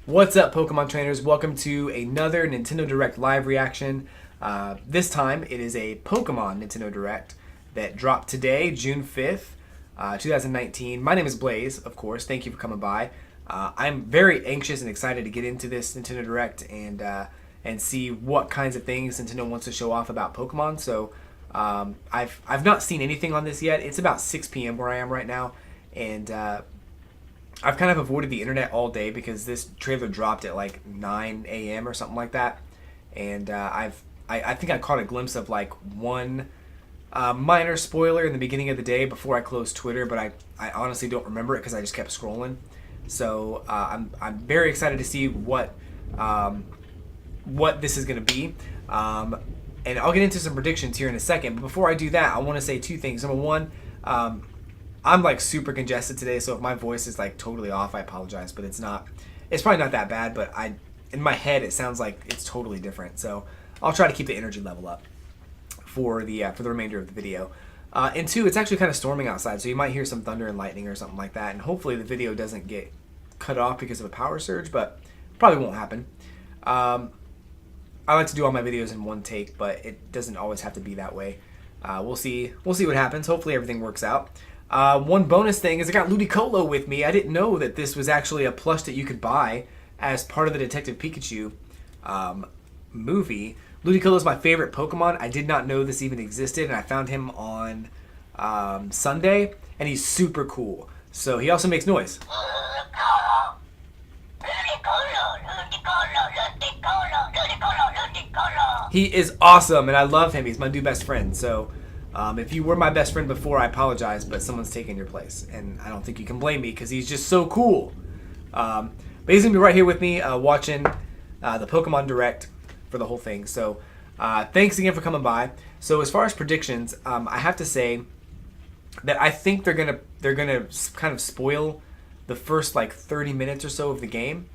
What's up, Pokemon trainers? Welcome to another Nintendo Direct live reaction. This time it is a Pokemon Nintendo Direct that dropped today, June 5th, 2019. My name is Blaze, of course. Thank you for coming by. I'm very anxious and excited to get into this Nintendo Direct and see what kinds of things Nintendo wants to show off about Pokemon. So I've not seen anything on this yet. It's about 6 p.m. where I am right now, and I've kind of avoided the internet all day because this trailer dropped at like 9 a.m. or something like that, and I think I caught a glimpse of like one minor spoiler in the beginning of the day before I closed Twitter, but I honestly don't remember it because I just kept scrolling. So I'm very excited to see what this is going to be, and I'll get into some predictions here in a second. But before I do that, I want to say two things. Number one. I'm like super congested today, so if my voice is like totally off, I apologize, but it's not. It's probably not that bad, but in my head it sounds like it's totally different. So I'll try to keep the energy level up for the remainder of the video. And two, it's actually kind of storming outside, so you might hear some thunder and lightning or something like that. And hopefully the video doesn't get cut off because of a power surge, but probably won't happen. I like to do all my videos in one take, but it doesn't always have to be that way. We'll see what happens. Hopefully everything works out. One bonus thing is I got Ludicolo with me. I didn't know that this was actually a plush that you could buy as part of the Detective Pikachu movie. Ludicolo is my favorite Pokemon. I did not know this even existed, and I found him on Sunday, and he's super cool. So he also makes noise. He is awesome, and I love him. He's my new best friend. So if you were my best friend before, I apologize, but someone's taken your place, and I don't think you can blame me because he's just so cool. But he's going to be right here with me watching the Pokemon Direct for the whole thing. So thanks again for coming by. So as far as predictions, I have to say that I think they're gonna kind of spoil the first like 30 minutes or so of the game.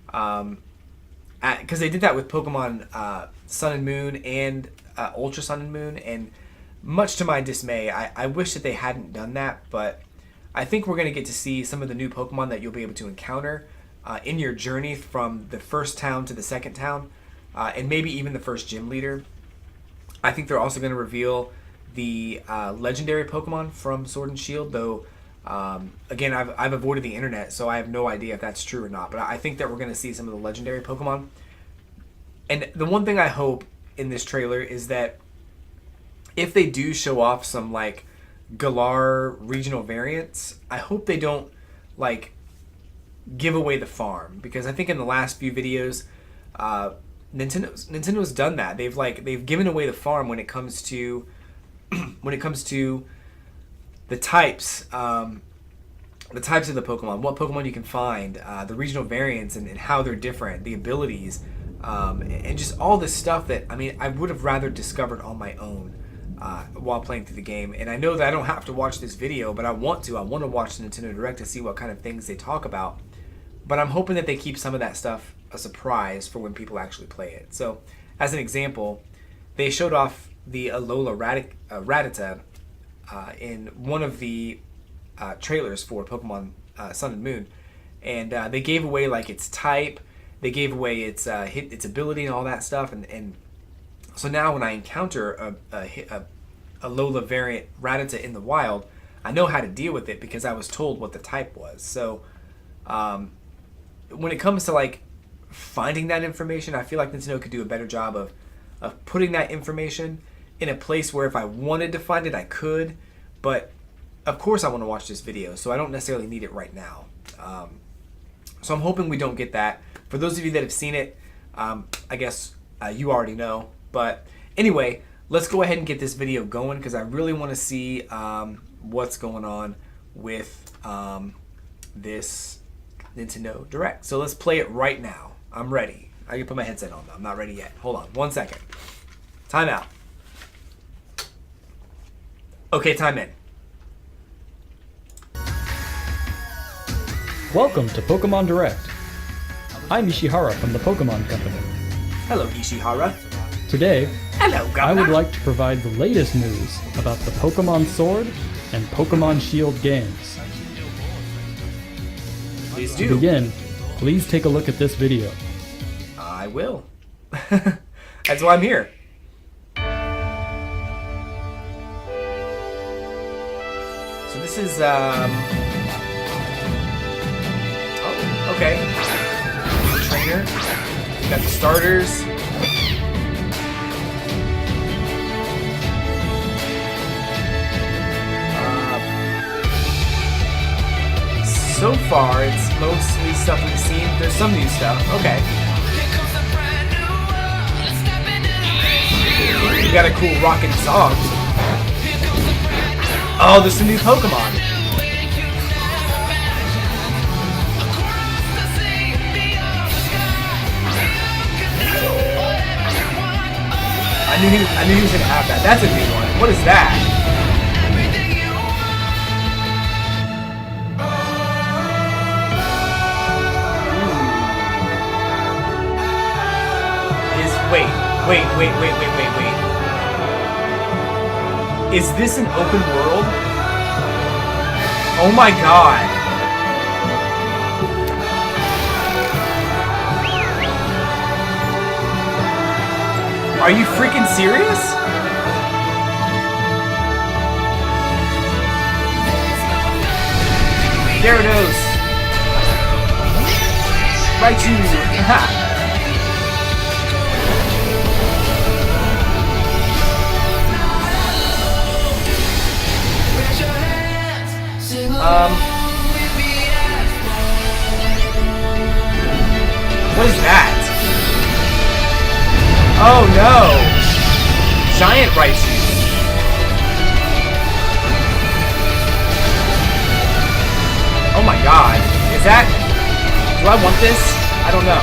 Because they did that with Pokemon Sun and Moon and Ultra Sun and Moon, and much to my dismay, I wish that they hadn't done that, but I think we're going to get to see some of the new Pokemon that you'll be able to encounter in your journey from the first town to the second town, and maybe even the first gym leader. I think they're also going to reveal the legendary Pokemon from Sword and Shield, though, again, I've avoided the internet, so I have no idea if that's true or not, but I think that we're going to see some of the legendary Pokemon. And the one thing I hope in this trailer is that if they do show off some like Galar regional variants, I hope they don't like give away the farm, because I think in the last few videos, Nintendo's done that. They've given away the farm when it comes to the types of the Pokemon, what Pokemon you can find, the regional variants and how they're different, the abilities, and just all this stuff that I would have rather discovered on my own while playing through the game. And I know that I don't have to watch this video, but I want to watch the Nintendo Direct to see what kind of things they talk about. But I'm hoping that they keep some of that stuff a surprise for when people actually play it. So, as an example, they showed off the Alola Rattata in one of the trailers for Pokemon Sun and Moon, and they gave away like its type, they gave away its ability and all that stuff, and so now when I encounter a Alola variant Rattata in the wild, I know how to deal with it because I was told what the type was. So when it comes to like finding that information, I feel like Nintendo could do a better job of putting that information in a place where if I wanted to find it, I could. But of course I want to watch this video, so I don't necessarily need it right now. So I'm hoping we don't get that. For those of you that have seen it, I guess you already know. But anyway, let's go ahead and get this video going because I really want to see what's going on with this Nintendo Direct. So let's play it right now. I'm ready. I can put my headset on though. I'm not ready yet. Hold on 1 second. Time out. Okay, time in. Welcome to Pokemon Direct. I'm Ishihara from the Pokemon Company. Hello, Ishihara. Today, Hello, Governor. I would like to provide the latest news about the Pokemon Sword and Pokemon Shield games. Please To do. begin, please take a look at this video. I will. That's why I'm here. So this is oh, okay. Trainer. Got the starters. So far, it's mostly stuff we've seen. There's some new stuff. Okay. We got a cool rockin' song. Oh, there's some new Pokemon. I knew he was gonna have that. That's a new one. What is that? Wait. Is this an open world? Oh my god. Are you freaking serious? Gyarados. Raichu. Ha. What is that? Oh no! Giant Raichu. Oh my god. Is that... Do I want this? I don't know.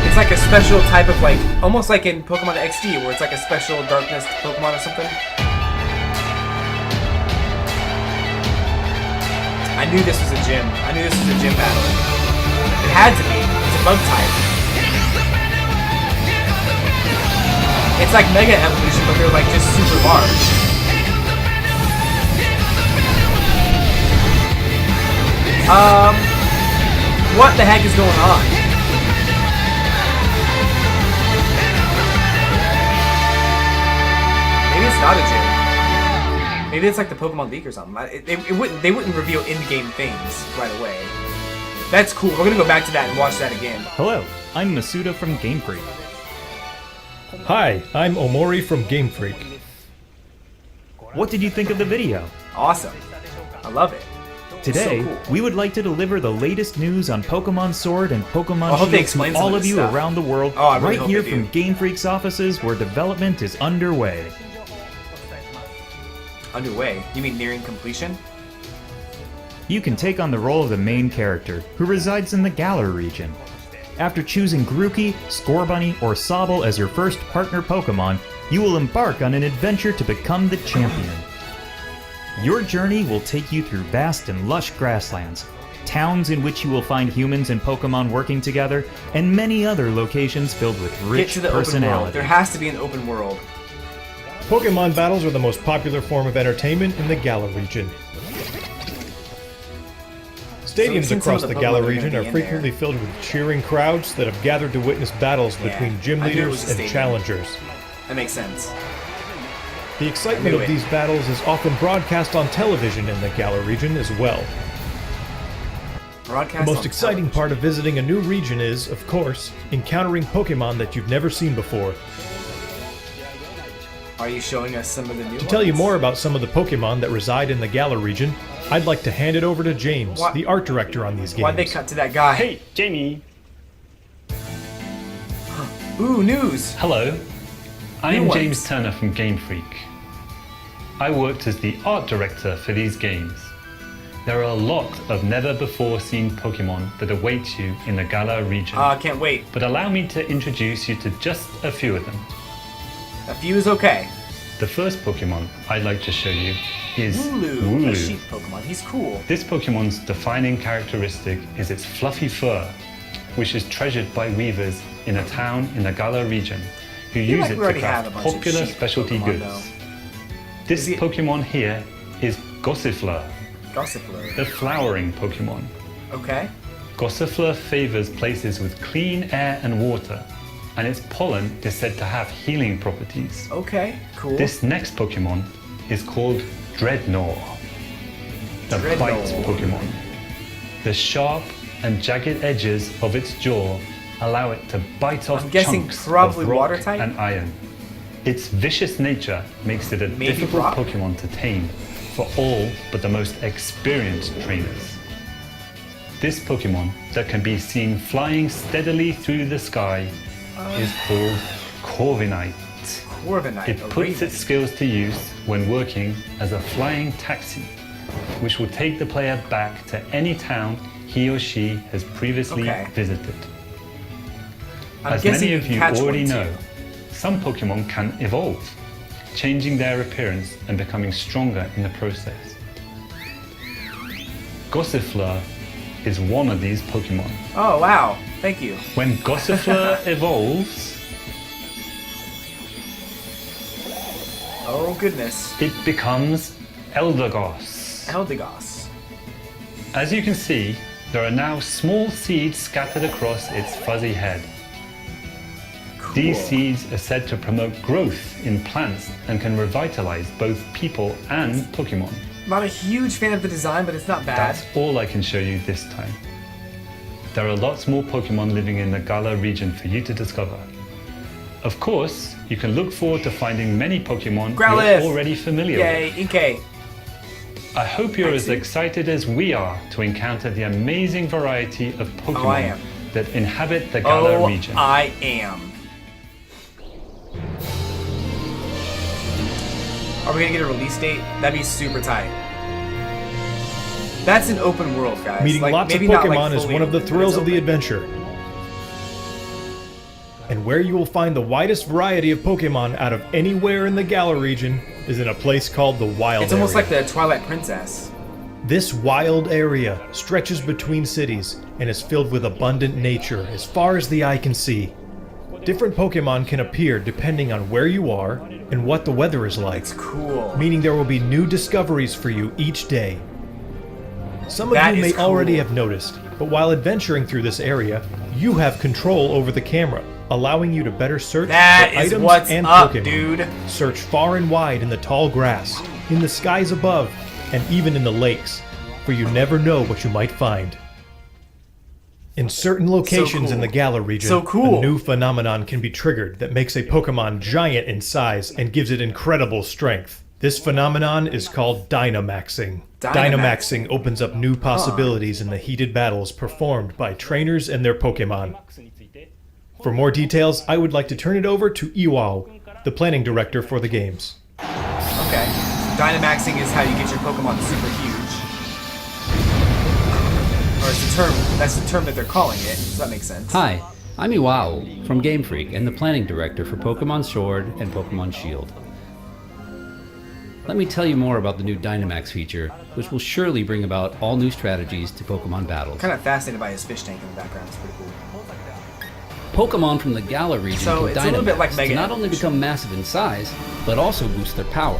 It's like a special type of like... Almost like in Pokemon XD where it's like a special darkness Pokemon or something. I knew this was a gym. I knew this was a gym battle. It had to be. It's a bug type. It's like Mega Evolution, but they're like just super large. What the heck is going on? Maybe it's not a gym. Maybe it's like the Pokemon League or something. They wouldn't reveal in-game things right away. That's cool. We're gonna go back to that and watch that again. Hello, I'm Masuda from Game Freak. Hi, I'm Omori from Game Freak. What did you think of the video? Awesome. I love it. Today, So cool. we would like to deliver the latest news on Pokemon Sword and Pokemon I hope they Shield explain to some all of of this you stuff. around the world, Oh, I really right hope here they from do. Game Freak's offices where development is underway. Underway. You mean nearing completion? You can take on the role of the main character, who resides in the Galar region. After choosing Grookey, Scorbunny, or Sobble as your first partner Pokemon, you will embark on an adventure to become the champion. Your journey will take you through vast and lush grasslands, towns in which you will find humans and Pokemon working together, and many other locations filled with Get rich to the open world. personality. There has to be an open world. Pokemon battles are the most popular form of entertainment in the Galar region. we've Stadiums seen some across of the the Pokemon Galar that are region gonna are be in frequently filled with cheering crowds that have gathered to witness battles Yeah, between gym I knew it was leaders a and stadium. challengers. That makes sense. The excitement knew of it. these battles is often broadcast on television in the Galar region as well. Broadcast The on most exciting television. part of visiting a new region is, of course, encountering Pokemon that you've never seen before. Are you showing us some of the new ones? To tell you more about some of the Pokemon that reside in the Galar region, I'd like to hand it over to James, Why- the art director on these games. Why'd they cut to that guy? Hey, Jamie. Ooh, news! Hello. I'm ones. James Turner from Game Freak. I worked as the art director for these games. There are a lot of never-before-seen Pokemon that await you in the Galar region. Can't wait. But allow me to introduce you to just a few of them. A few is okay. The first Pokemon I'd like to show you is Wooloo, a sheep Pokemon. He's cool. This Pokemon's defining characteristic is its fluffy fur, which is treasured by weavers in a town in the Galar region, who feel use like it we to already craft have a bunch of popular sheep specialty Pokemon, goods. though. This Is it- Pokemon here is Gossifleur. Gossifleur. the flowering Pokemon. Okay. Gossifleur favors places with clean air and water, and its pollen is said to have healing properties. Okay. Cool. This next Pokemon is called Dreadnought, the Dreadnought. bite Pokemon. The sharp and jagged edges of its jaw allow it to bite off I'm guessing chunks probably of rock water type? and iron. Its vicious nature makes it a Maybe difficult rock? Pokemon to tame for all but the most experienced trainers. This Pokemon that can be seen flying steadily through the sky is called Corviknight. Corviknight. It a puts raven. its skills to use when working as a flying taxi, which will take the player back to any town he or she has previously Okay. visited. I'm As guessing many of can you catch already one, know, too. some Pokemon can evolve, changing their appearance and becoming stronger in the process. Gossifleur is one of these Pokemon. Oh wow! Thank you. When Gossifleur evolves, Oh goodness. it becomes Eldegoss. Eldegoss. As you can see, there are now small seeds scattered across its fuzzy head. Cool. These seeds are said to promote growth in plants and can revitalize both people and Pokemon. Not a huge fan of the design, but it's not bad. That's all I can show you this time. There are lots more Pokemon living in the Galar region for you to discover. Of course, you can look forward to finding many Pokemon Growlithe! you're already familiar Yay, with. Inkay. I hope you're as Thanks, excited as we are to encounter the amazing variety of I Pokemon am. that inhabit the Galar Oh, region. I am. Are we gonna get a release date? That'd be super tight. That's an open world, guys. Meeting Like, lots of maybe not, like, Pokemon is fully one of the open, but thrills it's of the open. adventure. And where you will find the widest variety of Pokemon out of anywhere in the Galar region is in a place called the Wild It's almost Area. like the Twilight Princess. This wild area stretches between cities and is filled with abundant nature as far as the eye can see. Different Pokemon can appear depending on where you are and what the weather is like, It's cool. meaning there will be new discoveries for you each day. Some of That you is may already cool. have noticed, but while adventuring through this area, you have control over the camera, allowing you to better search That for is items what's and up, Pokemon. dude. Search far and wide in the tall grass, in the skies above, and even in the lakes, for you never know what you might find. In certain locations cool. in the Galar region, So cool. a new phenomenon can be triggered that makes a Pokemon giant in size and gives it incredible strength. This phenomenon is called Dynamaxing. Dynamaxing opens up new possibilities in the heated battles performed by trainers and their Pokemon. For more details, I would like to turn it over to Iwao, the planning director for the games. Okay. Dynamaxing is how you get your Pokemon super huge. Or it's the term, that's the term that they're calling it, so that makes sense. Hi, I'm Iwao from Game Freak and the planning director for Pokemon Sword and Pokemon Shield. Let me tell you more about the new Dynamax feature, which will surely bring about all new strategies to Pokemon battles. Kind of fascinated by his fish tank in the background, it's pretty cool. Pokemon from the Galar region So can it's a little bit like Dynamax Mega to not only Evolution. become massive in size, but also boost their power.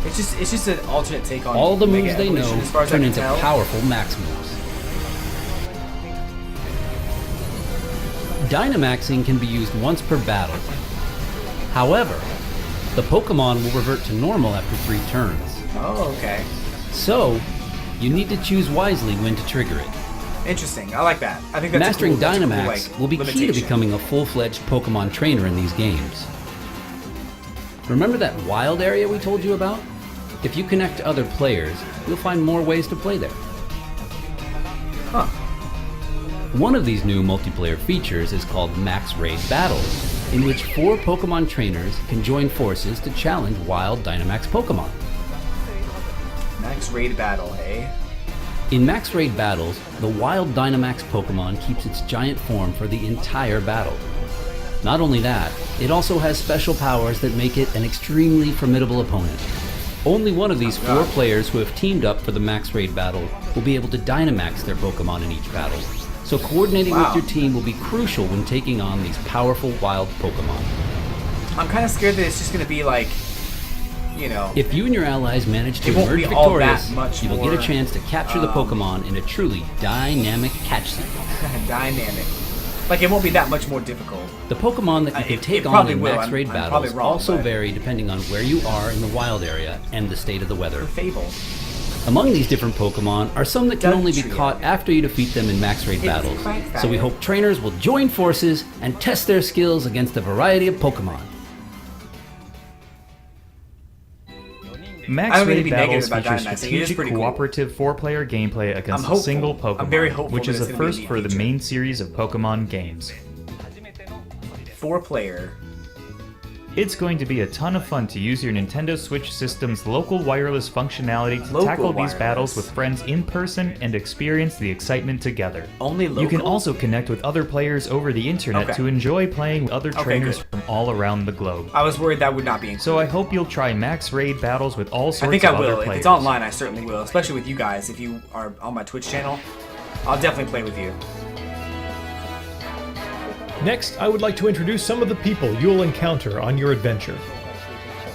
It's just an alternate take on All the Mega moves they Evolution, know as far as I turn can into tell. powerful max moves. Dynamaxing can be used once per battle. However, the Pokemon will revert to normal after 3 turns. Oh, okay. So, you need to choose wisely when to trigger it. Interesting. I like that. I think that's Mastering a cool, that's a cool, Dynamax like, will be key to limitation. becoming a full-fledged Pokemon trainer in these games. Remember that wild area we told you about? If you connect to other players, you'll find more ways to play there. Huh. One of these new multiplayer features is called Max Raid Battles, in which 4 Pokemon trainers can join forces to challenge wild Dynamax Pokemon. Max Raid Battle, eh? In Max Raid Battles, the wild Dynamax Pokemon keeps its giant form for the entire battle. Not only that, it also has special powers that make it an extremely formidable opponent. Only one of these 4 players who have teamed up for the Max Raid Battle will be able to Dynamax their Pokemon in each battle. So coordinating Wow. with your team will be crucial when taking on these powerful wild Pokemon. I'm kind of scared that it's just going to be like you know, If you and your allies manage to It won't emerge be all that victorious, much you will get more, a chance to capture the Pokemon in a truly dynamic catch scene. dynamic. Like, it won't be that much more difficult. The Pokemon that you can It take on probably in will. max raid I'm probably battles wrong, also but- vary depending on where you are in the wild area and the state of the weather. Fable. Among these different Pokemon are some that can only be Dugtrio. caught after you defeat them in max raid It's battles. quite So we fire. hope trainers will join forces and test their skills against a variety of Pokemon. Max I don't mean to Raid be Battles negative about feature Dynamax. It is strategic pretty cool. cooperative 4-player gameplay against a hopeful. single Pokemon, I'm very hopeful which that is it's a gonna be a first neat for the feature. main series of Pokemon games. 4-player. It's going to be a ton of fun to use your Nintendo Switch system's local wireless functionality to Local tackle these wireless. battles with friends in person and experience the excitement together. Only local? You can also connect with other players over the internet Okay. to enjoy playing with other Okay, trainers good. from all around the globe. I was worried that would not be included. So I hope you'll try Max Raid battles with all sorts I think of I other will. players. If it's online, I certainly will. Especially with you guys. If you are on my Twitch channel, I'll definitely play with you. Next, I would like to introduce some of the people you'll encounter on your adventure.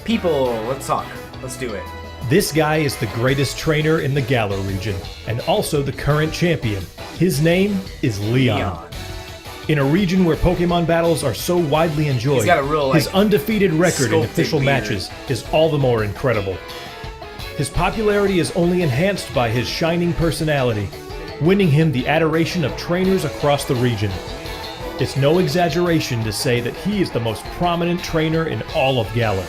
People, let's talk. Let's do it. This guy is the greatest trainer in the Galar region, and also the current champion. His name is Leon. Leon. In a region where Pokemon battles are so widely enjoyed, He's got a real, his like, undefeated record in sculpted official beard. matches is all the more incredible. His popularity is only enhanced by his shining personality, winning him the adoration of trainers across the region. It's no exaggeration to say that he is the most prominent trainer in all of Galar.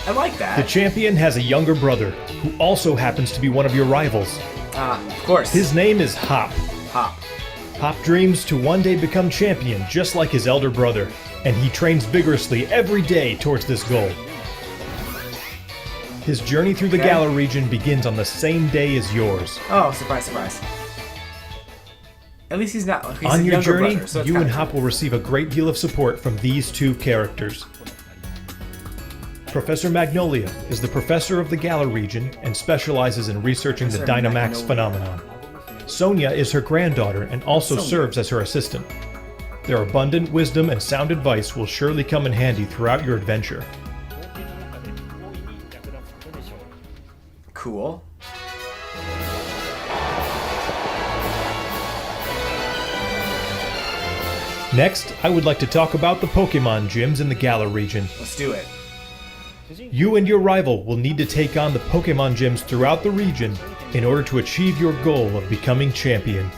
I like The that. champion has a younger brother, who also happens to be one of your rivals. Of course. His name is Hop. Hop. Hop dreams to one day become champion just like his elder brother, and he trains vigorously every day towards this goal. His journey through the Okay. Galar region begins on the same day as yours. Oh, surprise, surprise. At least he's not. He's On a your younger journey, brother, so it's you and kinda Hop will receive a great deal of support from these two characters. Professor Magnolia is the professor of the Galar region and specializes in researching the Professor Dynamax Magnolia. phenomenon. Sonia is her granddaughter and also Sonia. serves as her assistant. Their abundant wisdom and sound advice will surely come in handy throughout your adventure. Cool. Next, I would like to talk about the Pokemon gyms in the Galar region. Let's do it. You and your rival will need to take on the Pokemon gyms throughout the region in order to achieve your goal of becoming champion.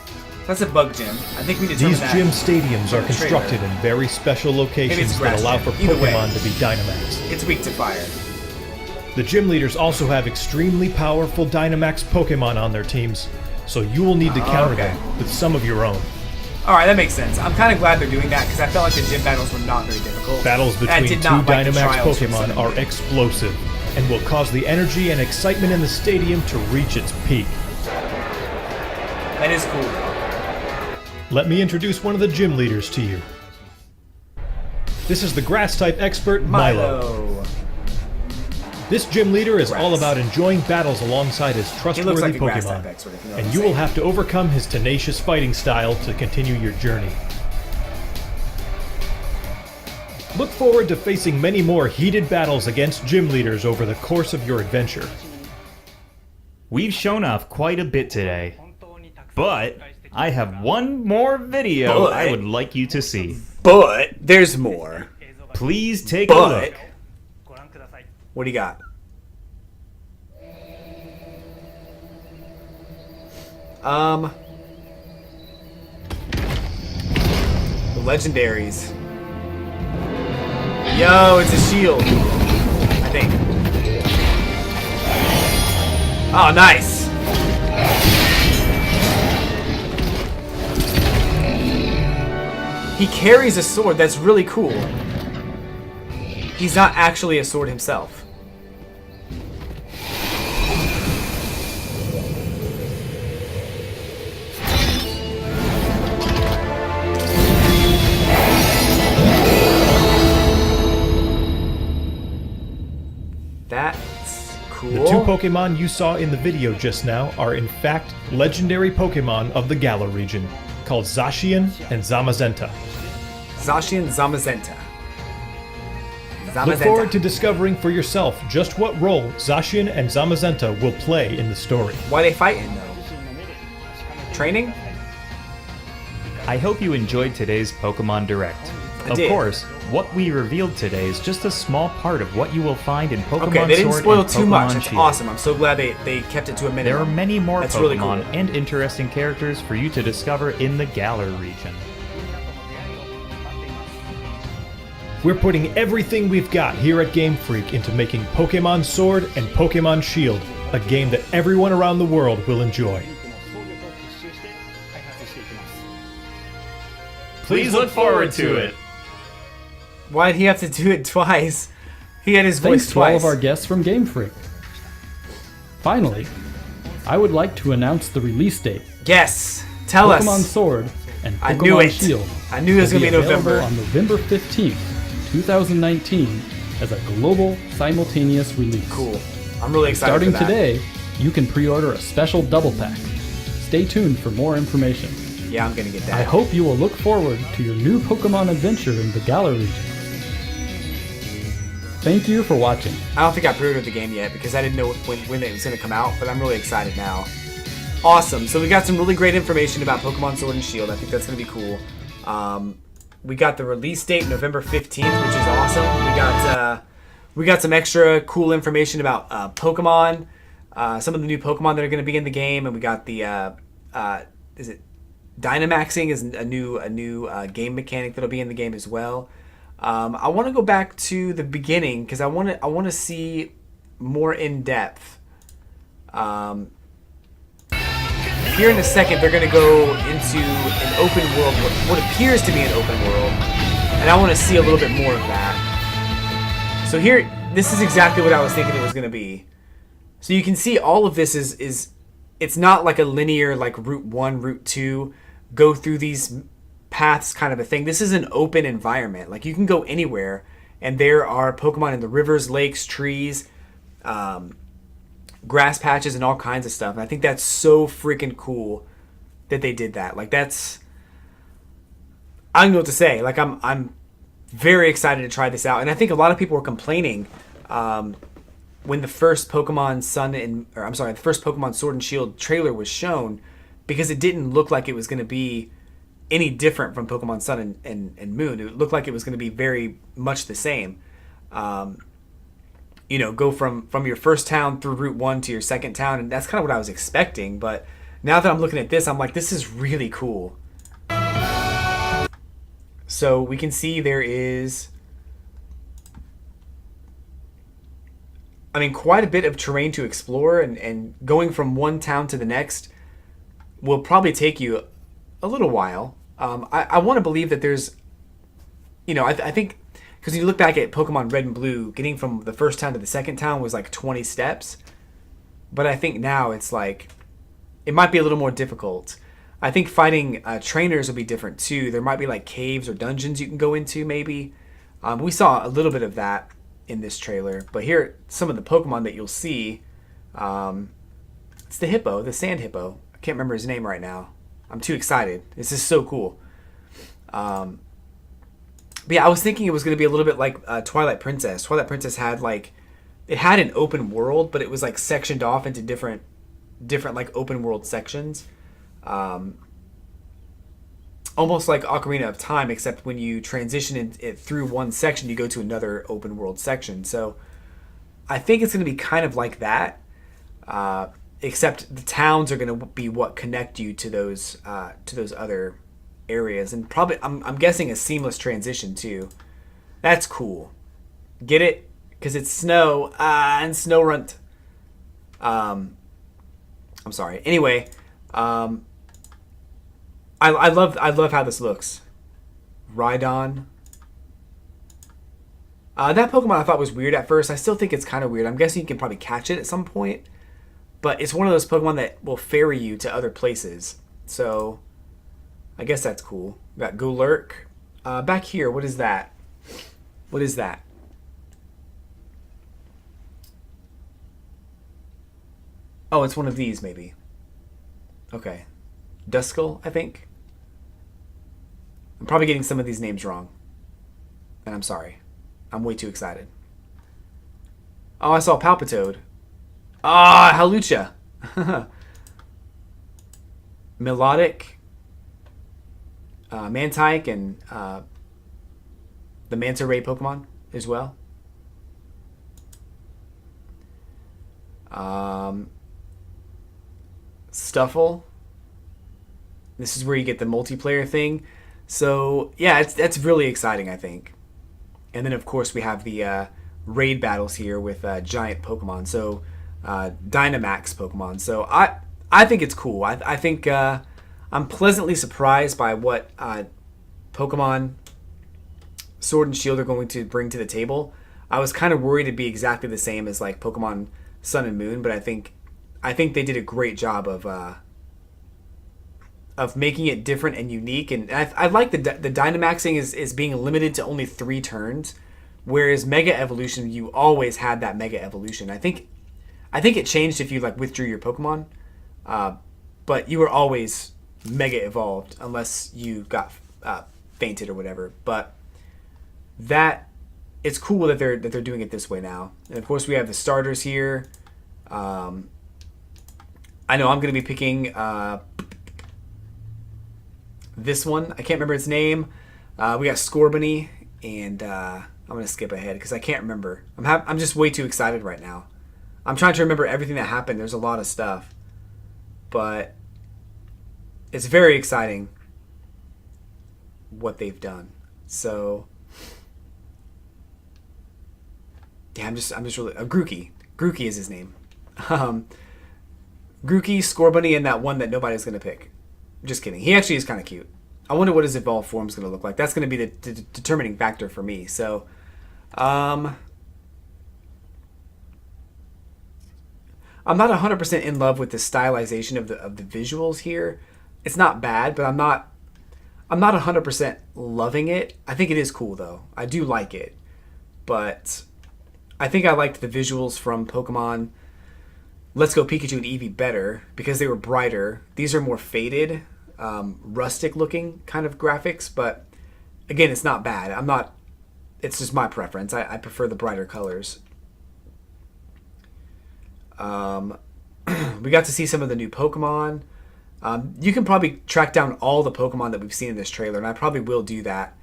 That's a bug gym. I think we determined These that. gym stadiums are from the trailer. constructed in very special locations that grass allow gym. for Either way. Pokemon to be Dynamax. It's weak to fire. The gym leaders also have extremely powerful Dynamax Pokemon on their teams, so you will need to counter okay. them with some of your own. Alright, that makes sense. I'm kind of glad they're doing that because I felt like the gym battles were not very difficult. Battles And I between did two not like the Dynamax trials from Pokemon Cinnamon. are explosive and will cause the energy and excitement in the stadium to reach its peak. That is cool though. Let me introduce one of the gym leaders to you. This is the Grass-type expert, Milo. This gym leader is all Grass. about enjoying battles alongside his He trustworthy looks like a grass Pokemon, type expert, if you know what and I'm you will saying. have to overcome his tenacious fighting style to continue your journey. Look forward to facing many more heated battles against gym leaders over the course of your adventure. We've shown off quite a bit today, but I have one more video But- I would like you to see. But there's more. Please take a But look. what do you got? The legendaries. Yo, it's a shield. I think. Oh, nice. He carries a sword. That's really cool. He's not actually a sword himself. That's cool. The two Pokemon you saw in the video just now are in fact legendary Pokemon of the Galar region, called Zacian and Zamazenta. Zacian Zamazenta. Look forward to discovering for yourself just what role Zacian and Zamazenta will play in the story. Why they fighting though? Training? I hope you enjoyed today's Pokemon Direct. I Of did. course, what we revealed today is just a small part of what you will find in Pokemon Okay, they didn't Sword spoil and too Pokemon much. That's Shield. awesome. I'm so glad they kept it to a minute. There are many more That's Pokemon really cool. and interesting characters for you to discover in the Galar region. We're putting everything we've got here at Game Freak into making Pokemon Sword and Pokemon Shield a game that everyone around the world will enjoy. Please look forward to it. Why'd he have to do it twice? He had his voice Thanks to all twice. of our guests from Game Freak. Finally, I would like to announce the release date. Yes. Tell Pokemon us. Sword and I Pokemon knew it. Shield. I knew it was will gonna be available November. on November 15th, 2019, as a global simultaneous release. Cool. I'm really excited Starting for that. today, you can pre-order a special double pack. Stay tuned for more information. Yeah, I'm gonna get that. I hope you will look forward to your new Pokemon adventure in the Galar region. Thank you for watching. I don't think I pre-ordered the game yet because I didn't know when it was going to come out, but I'm really excited now. Awesome. So we got some really great information about Pokemon Sword and Shield. I think that's going to be cool. We got the release date November 15th, which is awesome. We got some extra cool information about Pokemon, some of the new Pokemon that are going to be in the game, and we got the is it Dynamaxing is a new game mechanic that'll be in the game as well. I want to go back to the beginning because I want to see more in depth. Here in a second, they're going to go into an open world, what appears to be an open world, and I want to see a little bit more of that. So here, this is exactly what I was thinking it was going to be. So you can see all of this is it's not like a linear like Route 1, Route 2, go through these paths kind of a thing. This is an open environment. Like you can go anywhere and there are Pokemon in the rivers, lakes, trees, grass patches, and all kinds of stuff. And I think that's so freaking cool that they did that. Like that's, I don't know what to say. Like I'm very excited to try this out. And I think a lot of people were complaining when the first Pokemon the first Pokemon Sword and Shield trailer was shown because it didn't look like it was going to be any different from Pokemon Sun and Moon. It looked like it was going to be very much the same. Go from your first town through Route 1 to your second town, and that's kind of what I was expecting. But now that I'm looking at this, I'm like, this is really cool. So we can see there is, quite a bit of terrain to explore, and going from one town to the next will probably take you a little while. I want to believe that there's, I think, because you look back at Pokemon Red and Blue, getting from the first town to the second town was like 20 steps. But I think now it's like, it might be a little more difficult. I think fighting trainers will be different too. There might be like caves or dungeons you can go into maybe. We saw a little bit of that in this trailer. But here, some of the Pokemon that you'll see, it's the hippo, the sand hippo. I can't remember his name right now. I'm too excited. This is so cool. But yeah, I was thinking it was going to be a little bit like Twilight Princess. Twilight Princess had it had an open world, but it was like sectioned off into different like open world sections. Almost like Ocarina of Time, except when you transition it through one section, you go to another open world section. So I think it's going to be kind of like that. Except the towns are going to be what connect you to those other areas, and probably I'm guessing a seamless transition too. That's cool. Get it? Because it's snow and Snorunt. I'm sorry. Anyway, I love how this looks. Rhydon. That Pokemon I thought was weird at first. I still think it's kind of weird. I'm guessing you can probably catch it at some point. But it's one of those Pokemon that will ferry you to other places. So, I guess that's cool. We got Golurk. Back here, what is that? What is that? Oh, it's one of these, maybe. Okay. Duskull, I think. I'm probably getting some of these names wrong. And I'm sorry. I'm way too excited. Oh, I saw Palpitoad. Ah, Hawlucha. Melodic. Mantike and the Manta Ray Pokemon as well. Stuffle. This is where you get the multiplayer thing. So yeah, that's really exciting, I think. And then of course we have the raid battles here with giant Pokemon. So Dynamax Pokemon. So I think it's cool. I think I'm pleasantly surprised by what Pokemon Sword and Shield are going to bring to the table. I was kind of worried it'd be exactly the same as like Pokemon Sun and Moon, but I think they did a great job of making it different and unique. And I like the Dynamaxing is being limited to only 3 turns, whereas Mega Evolution, you always had that Mega Evolution. I think it changed if you like withdrew your Pokemon, but you were always Mega Evolved unless you got fainted or whatever. But it's cool that they're doing it this way now. And of course we have the starters here. I know I'm going to be picking this one. I can't remember its name. We got Scorbunny, and I'm going to skip ahead because I can't remember. I'm just way too excited right now. I'm trying to remember everything that happened. There's a lot of stuff. But it's very exciting what they've done. So yeah, I'm just really Grookey. Grookey is his name. Grookey, Scorbunny, and that one that nobody's gonna pick. Just kidding. He actually is kind of cute. I wonder what his evolved form's gonna look like. That's gonna be the determining factor for me. So, I'm not 100% in love with the stylization of the visuals here. It's not bad, but I'm not 100% loving it. I think it is cool though. I do like it, but I think I liked the visuals from Pokemon Let's Go Pikachu and Eevee better because they were brighter. These are more faded, rustic looking kind of graphics, but again, it's not bad. It's just my preference. I prefer the brighter colors. We got to see some of the new Pokemon. You can probably track down all the Pokemon that we've seen in this trailer, and I probably will do that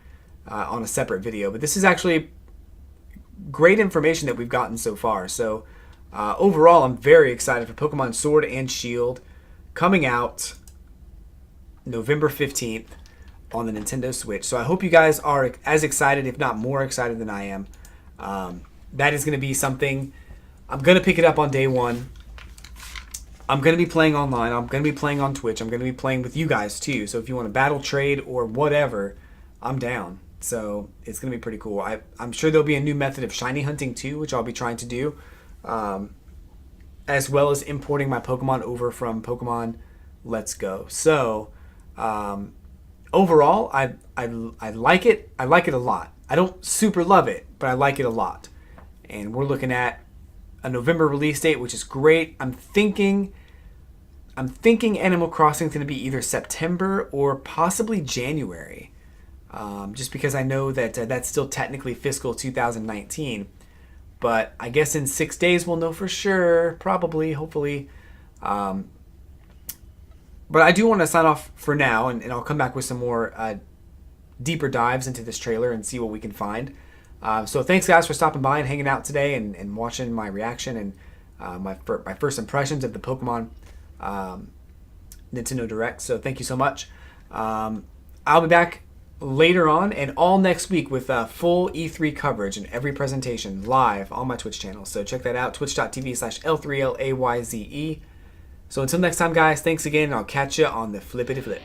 on a separate video. But this is actually great information that we've gotten so far. So overall, I'm very excited for Pokemon Sword and Shield coming out November 15th on the Nintendo Switch. So I hope you guys are as excited, if not more excited than I am. That is going to be something. I'm going to pick it up on day one. I'm going to be playing online. I'm going to be playing on Twitch. I'm going to be playing with you guys too. So if you want to battle trade or whatever, I'm down. So it's going to be pretty cool. I'm sure there'll be a new method of shiny hunting too, which I'll be trying to do. As well as importing my Pokemon over from Pokemon Let's Go. So overall, I like it. I like it a lot. I don't super love it, but I like it a lot. And we're looking at a November release date, which is great. I'm thinking Animal Crossing is going to be either September or possibly January. Just because I know that that's still technically fiscal 2019. But I guess in 6 days we'll know for sure, probably, hopefully. But I do want to sign off for now, and I'll come back with some more deeper dives into this trailer and see what we can find. So thanks, guys, for stopping by and hanging out today and watching my reaction and my first impressions of the Pokemon Nintendo Direct. So thank you so much. I'll be back later on and all next week with full E3 coverage and every presentation live on my Twitch channel. So check that out, twitch.tv/L3LAYZE. So until next time, guys, thanks again, and I'll catch you on the Flippity Flip.